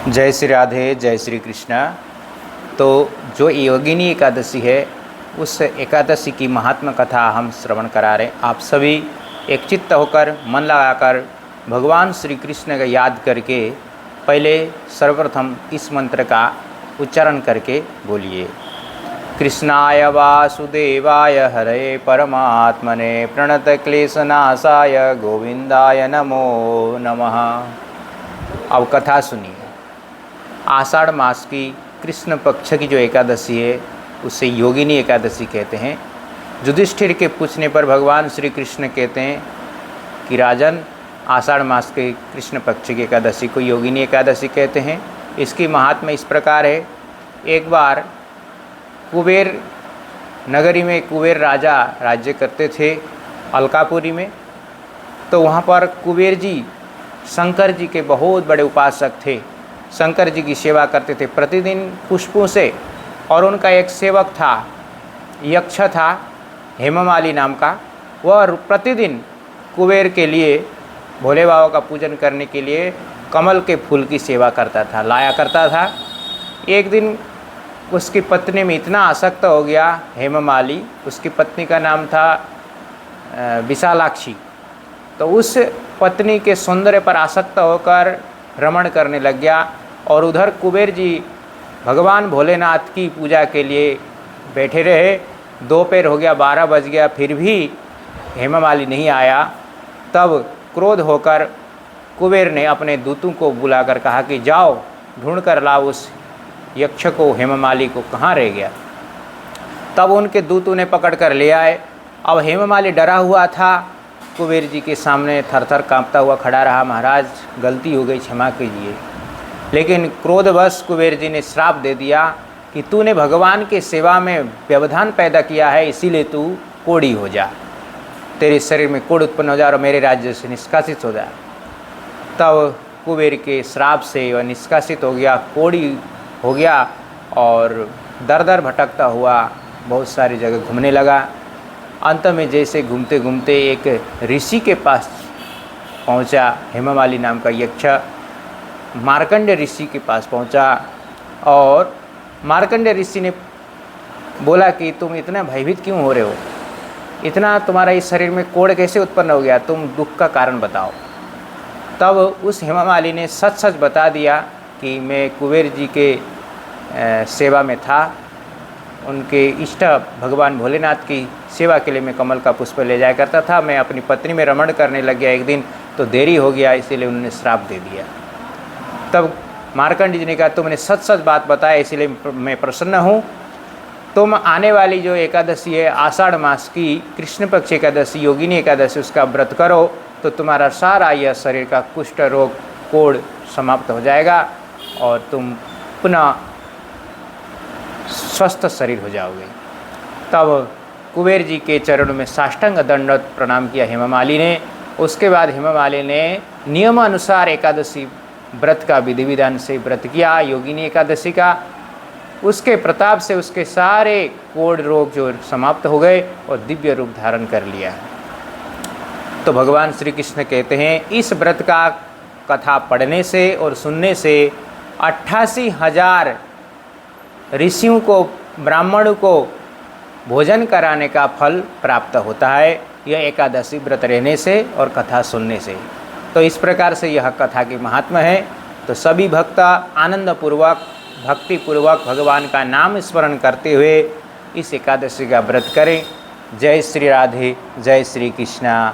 जय श्री राधे, जय श्री कृष्णा। तो जो योगिनी एकादशी है, उस एकादशी की महात्म कथा हम श्रवण करा रहे। आप सभी एक चित्त होकर मन लगाकर भगवान श्री कृष्ण का याद करके पहले सर्वप्रथम इस मंत्र का उच्चारण करके बोलिए। कृष्णाय वासुदेवाय हरे परमात्मने प्रणतक्लेशनाशाय गोविंदाय नमो नमः। अब कथा सुनिए। आषाढ़ मास की कृष्ण पक्ष की जो एकादशी है उसे योगिनी एकादशी कहते हैं। युधिष्ठिर के पूछने पर भगवान श्री कृष्ण कहते हैं कि राजन, आषाढ़ मास के कृष्ण पक्ष की एकादशी को योगिनी एकादशी कहते हैं। इसकी महात्मा इस प्रकार है। एक बार कुबेर नगरी में कुबेर राजा राज्य करते थे, अलकापुरी में। तो वहाँ पर कुबेर जी शंकर जी के बहुत बड़े उपासक थे। शंकर जी की सेवा करते थे प्रतिदिन पुष्पों से। और उनका एक सेवक था, यक्ष था, हेममाली नाम का। वह प्रतिदिन कुबेर के लिए, भोले बाबा का पूजन करने के लिए कमल के फूल की सेवा करता था, लाया करता था। एक दिन उसकी पत्नी में इतना आसक्त हो गया हेममाली, उसकी पत्नी का नाम था विशालाक्षी। तो उस पत्नी के सौंदर्य पर आसक्त होकर रमण करने लग गया। और उधर कुबेर जी भगवान भोलेनाथ की पूजा के लिए बैठे रहे। दोपहर हो गया, 12 बज गया, फिर भी हेममाली नहीं आया। तब क्रोध होकर कुबेर ने अपने दूतों को बुलाकर कहा कि जाओ ढूंढ कर लाओ उस यक्ष को, हेममाली को, कहाँ रह गया। तब उनके दूतों ने पकड़ कर ले आए। अब हेममाली डरा हुआ था, कुबेर जी के सामने थर-थर कांपता हुआ खड़ा रहा। महाराज, गलती हो गई, क्षमा कीजिए। लेकिन क्रोधवश कुबेर जी ने श्राप दे दिया कि तूने भगवान के सेवा में व्यवधान पैदा किया है, इसीलिए तू कोढ़ी हो जा, तेरे शरीर में कोढ़ उत्पन्न हो जा और मेरे राज्य से निष्कासित हो जा। तब कुबेर के श्राप से वह निष्कासित हो गया, कोढ़ी हो गया और दर दर भटकता हुआ बहुत सारी जगह घूमने लगा। अंत में जैसे घूमते घूमते एक ऋषि के पास पहुंचा, हेममाली नाम का यक्ष मार्कंडेय ऋषि के पास पहुंचा। और मार्कंडेय ऋषि ने बोला कि तुम इतना भयभीत क्यों हो रहे हो, इतना तुम्हारा इस शरीर में कोढ़ कैसे उत्पन्न हो गया, तुम दुख का कारण बताओ। तब उस हेममाली ने सच सच बता दिया कि मैं कुबेर जी के सेवा में था, उनके इष्ट भगवान भोलेनाथ की सेवा के लिए मैं कमल का पुष्प ले जाया करता था। मैं अपनी पत्नी में रमण करने लग गया एक दिन, तो देरी हो गया, इसीलिए उन्होंने श्राप दे दिया। तब मार्कंडेय जी ने कहा तुमने सच सच बात बताया, इसीलिए मैं प्रसन्न हूँ। तुम आने वाली जो एकादशी है, आषाढ़ मास की कृष्ण पक्ष एकादशी, योगिनी एकादशी, उसका व्रत करो तो तुम्हारा सारा यह शरीर का कुष्ठ रोग, कोढ़ समाप्त हो जाएगा और तुम पुनः स्वस्थ शरीर हो जाओगे। तब कुबेर जी के चरणों में साष्टांग दंडवत प्रणाम किया हेममाली ने। उसके बाद हेममाली ने नियमानुसार एकादशी व्रत का विधि विधान से व्रत किया, योगिनी एकादशी का। उसके प्रताप से उसके सारे कोढ़ रोग जो समाप्त हो गए और दिव्य रूप धारण कर लिया। तो भगवान श्री कृष्ण कहते हैं इस व्रत का कथा पढ़ने से और सुनने से 88,000 ऋषियों को, ब्राह्मणों को भोजन कराने का फल प्राप्त होता है, यह एकादशी व्रत रहने से और कथा सुनने से। तो इस प्रकार से यह कथा की महात्मा है। तो सभी भक्त आनंदपूर्वक, भक्तिपूर्वक भगवान का नाम स्मरण करते हुए इस एकादशी का व्रत करें। जय श्री राधे, जय श्री कृष्णा।